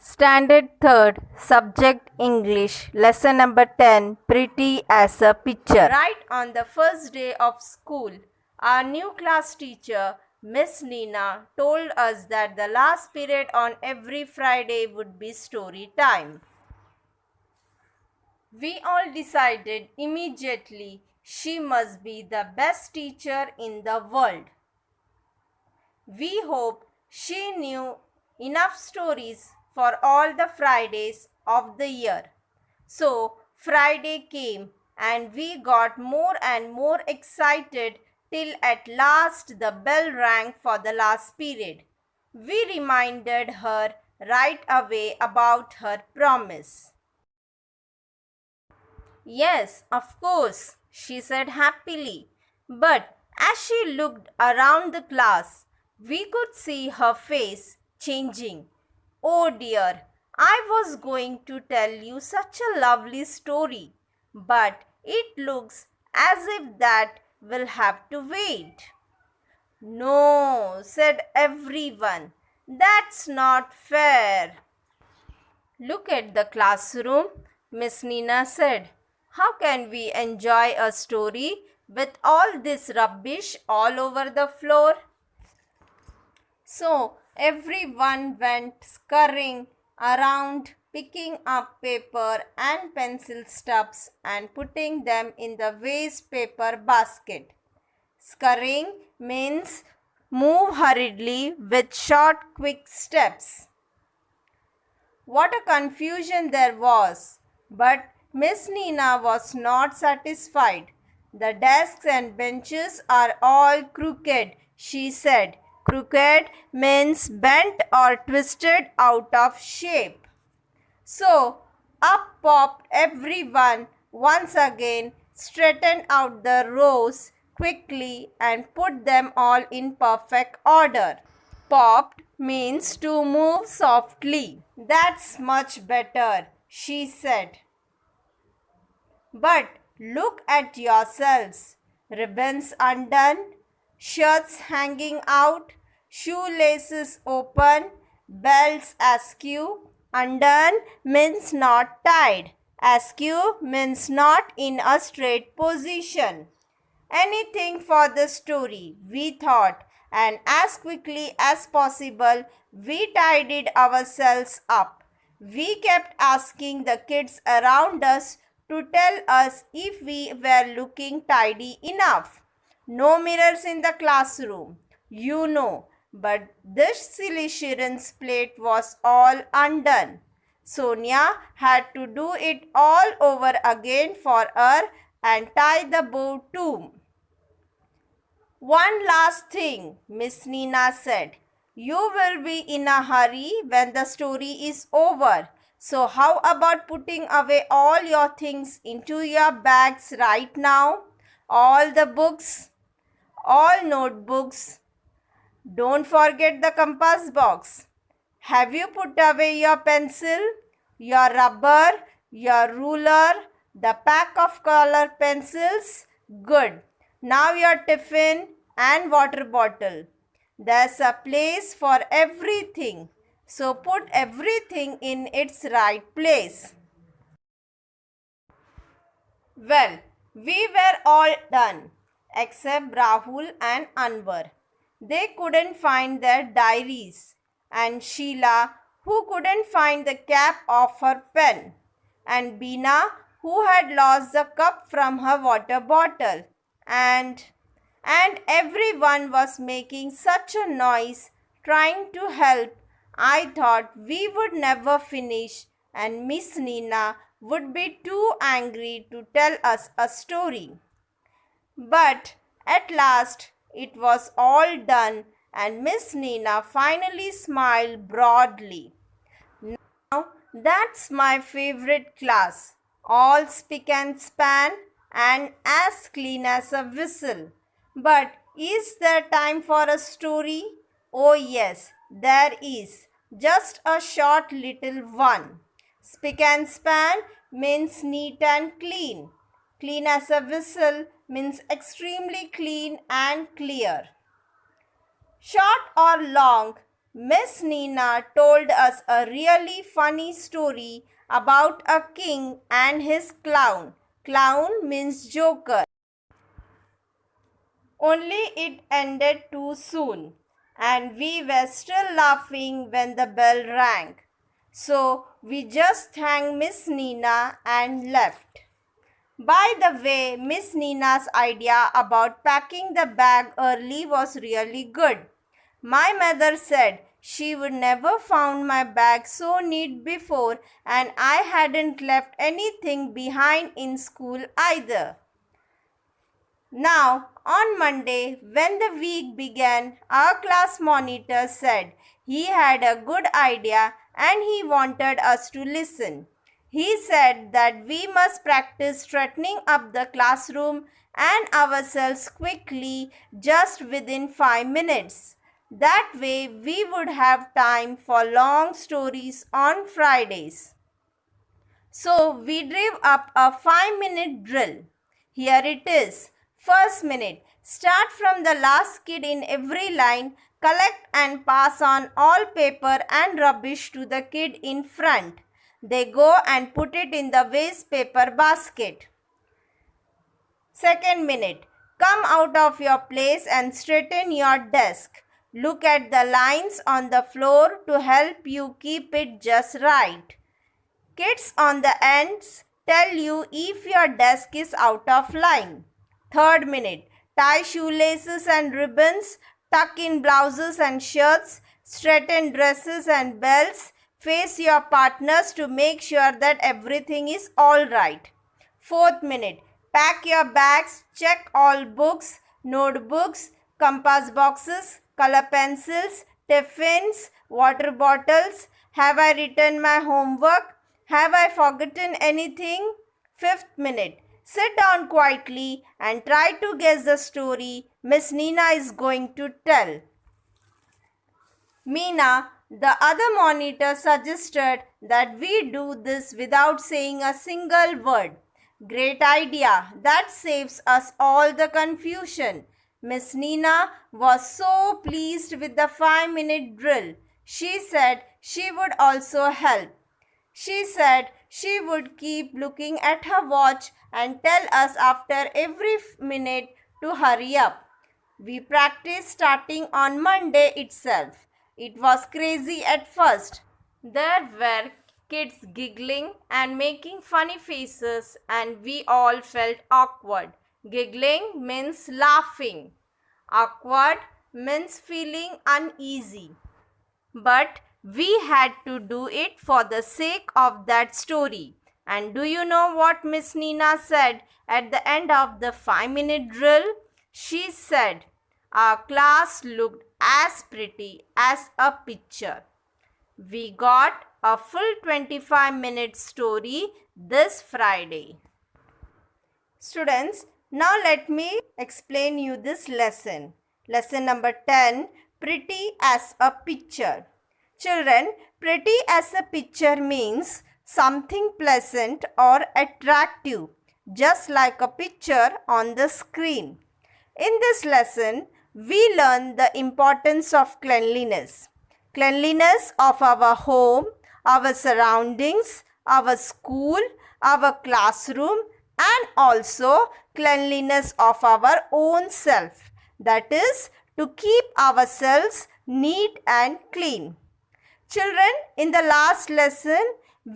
Standard 3rd, Subject English, Lesson number 10, Pretty as a Picture. Right on the first day of school, our new class teacher, Miss Nina, told us that the last period on every Friday would be story time. We all decided immediately she must be the best teacher in the world. We hoped she knew enough stories for all the Fridays of the year. So Friday came and we got more and more excited till at last the bell rang for the last period. We reminded her right away about her promise. Yes, of course, she said happily. But as she looked around the class, we could see her face changing. Oh dear, I was going to tell you such a lovely story, but it looks as if that will have to wait. No, said everyone. That's not fair. Look at the classroom, Miss Nina said. How can we enjoy a story with all this rubbish all over the floor? So everyone went scurrying around, picking up paper and pencil stubs and putting them in the waste paper basket. Scurrying means move hurriedly with short, quick steps. What a confusion there was! But Miss Nina was not satisfied. The desks and benches are all crooked, she said. Crooked means bent or twisted out of shape. So up popped everyone once again, straightened out the rows quickly and put them all in perfect order. Popped means to move softly. That's much better, she said. But look at yourselves. Ribbons undone, shirts hanging out, shoelaces open, belts askew. Undone means not tied. Askew means not in a straight position. Anything for the story, we thought, and as quickly as possible, we tidied ourselves up. We kept asking the kids around us to tell us if we were looking tidy enough. No mirrors in the classroom, you know, but this silly Shirin's plate was all undone. Sonia had to do it all over again for her and tie the bow too. One last thing, Miss Nina said. You will be in a hurry when the story is over. So how about putting away all your things into your bags right now? All the books, all notebooks. Don't forget the compass box. Have you put away your pencil, your rubber, your ruler, the pack of color pencils? Good. Now your tiffin and water bottle. There's a place for everything. So put everything in its right place. Well, we were all done except Rahul and Anwar. They couldn't find their diaries, and Sheila, who couldn't find the cap of her pen, and Bina, who had lost the cup from her water bottle, and everyone was making such a noise trying to help. I thought we would never finish and Miss Nina would be too angry to tell us a story. But at last it was all done and Miss Nina finally smiled broadly. Now that's my favorite class. All spick and span and as clean as a whistle. But is there time for a story? Oh yes, there is. Just a short little one. Spick and span means neat and clean. Clean as a whistle means extremely clean and clear. Short or long, Miss Nina told us a really funny story about a king and his clown. Clown means joker. Only it ended too soon, and we were still laughing when the bell rang. So we just thanked Miss Nina and left. By the way, Miss Nina's idea about packing the bag early was really good. My mother said she would never found my bag so neat before, and I hadn't left anything behind in school either. Now, on Monday, when the week began, our class monitor said he had a good idea and he wanted us to listen. He said that we must practice straightening up the classroom and ourselves quickly just within 5 minutes. That way, we would have time for long stories on Fridays. So we drew up a 5-minute drill. Here it is. First minute. Start from the last kid in every line. Collect and pass on all paper and rubbish to the kid in front. They go and put it in the waste paper basket. Second minute. Come out of your place and straighten your desk. Look at the lines on the floor to help you keep it just right. Kids on the ends tell you if your desk is out of line. Third minute. Tie shoelaces and ribbons, tuck in blouses and shirts, straighten dresses and belts, face your partners to make sure that everything is all right. Fourth minute. Pack your bags, check all books, notebooks, compass boxes, color pencils, tiffins, water bottles. Have I written my homework? Have I forgotten anything? Fifth minute. Sit down quietly and try to guess the story Miss Nina is going to tell. Meena, the other monitor, suggested that we do this without saying a single word. Great idea. That saves us all the confusion. Miss Nina was so pleased with the 5-minute drill. She said she would also help. She said she would keep looking at her watch and tell us after every minute to hurry up. We practiced starting on Monday itself. It was crazy at first. There were kids giggling and making funny faces, and we all felt awkward. Giggling means laughing. Awkward means feeling uneasy. But we had to do it for the sake of that story. And do you know what Miss Nina said at the end of the 5-minute drill? She said, our class looked as pretty as a picture. We got a full 25-minute story this Friday. Students, now let me explain you this lesson. Lesson number 10, pretty as a picture. Children, pretty as a picture means something pleasant or attractive, just like a picture on the screen. In this lesson, we learn the importance of cleanliness. Cleanliness of our home, our surroundings, our school, our classroom, and also cleanliness of our own self. That is, to keep ourselves neat and clean. Children, in the last lesson,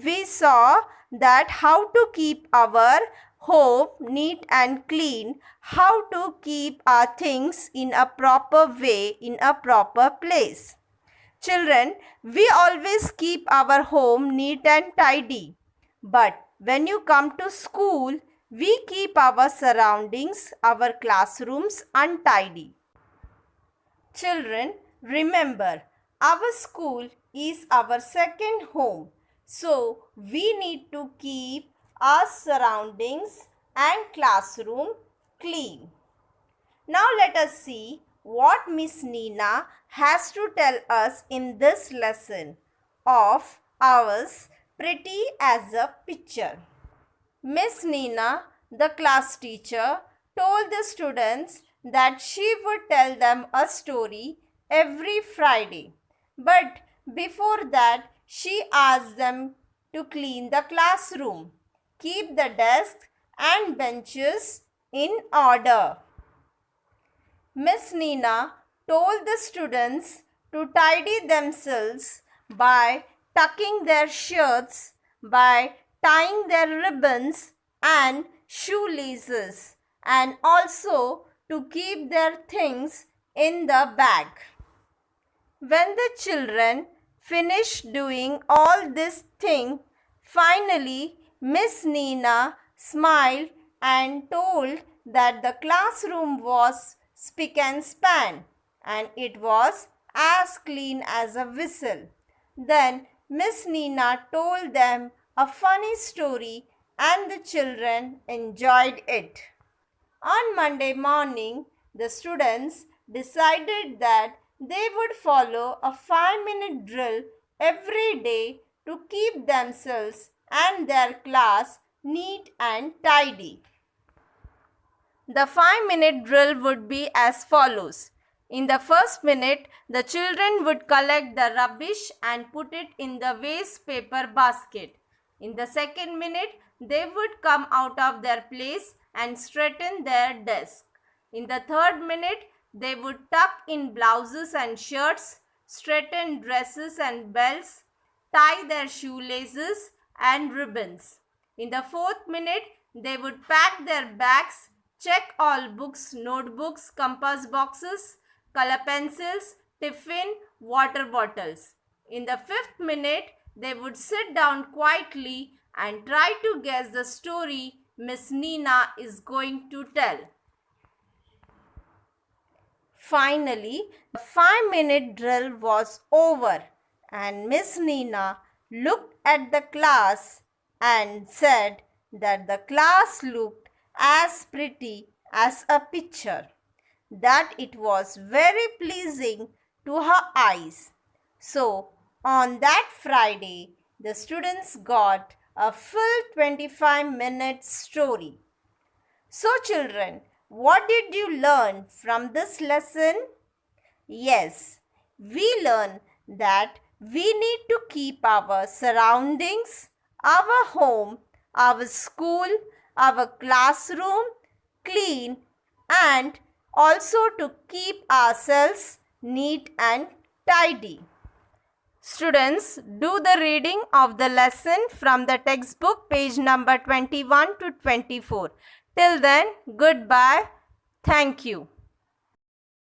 we saw that how to keep our home neat and clean, how to keep our things in a proper way, in a proper place. Children, we always keep our home neat and tidy. But when you come to school, we keep our surroundings, our classrooms untidy. Children, remember, our school is our second home. So, we need to keep our surroundings and classroom clean. Now, let us see what Miss Nina has to tell us in this lesson of ours, pretty as a picture. Miss Nina, the class teacher, told the students that she would tell them a story every Friday. But before that, she asked them to clean the classroom, keep the desks and benches in order. Miss Nina told the students to tidy themselves by tucking their shirts, by tying their ribbons and shoelaces, and also to keep their things in the bag. When the children finished doing all this thing, finally Miss Nina smiled and told that the classroom was spick and span and it was as clean as a whistle. Then Miss Nina told them a funny story and the children enjoyed it. On Monday morning, the students decided that they would follow a 5-minute drill every day to keep themselves and their class neat and tidy. The 5-minute drill would be as follows. In the first minute, the children would collect the rubbish and put it in the waste paper basket. In the second minute, they would come out of their place and straighten their desk. In the third minute, they would tuck in blouses and shirts, straighten dresses and belts, tie their shoelaces and ribbons. In the fourth minute, they would pack their bags, check all books, notebooks, compass boxes, color pencils, tiffin, water bottles. In the fifth minute, they would sit down quietly and try to guess the story Miss Nina is going to tell. Finally, the 5-minute drill was over and Miss Nina looked at the class and said that the class looked as pretty as a picture, that it was very pleasing to her eyes. So, on that Friday, the students got a full 25-minute story. So, children, what did you learn from this lesson? Yes, we learn that we need to keep our surroundings, our home, our school, our classroom clean and also to keep ourselves neat and tidy. Students, do the reading of the lesson from the textbook page number 21 to 24. Till then, goodbye. Thank you.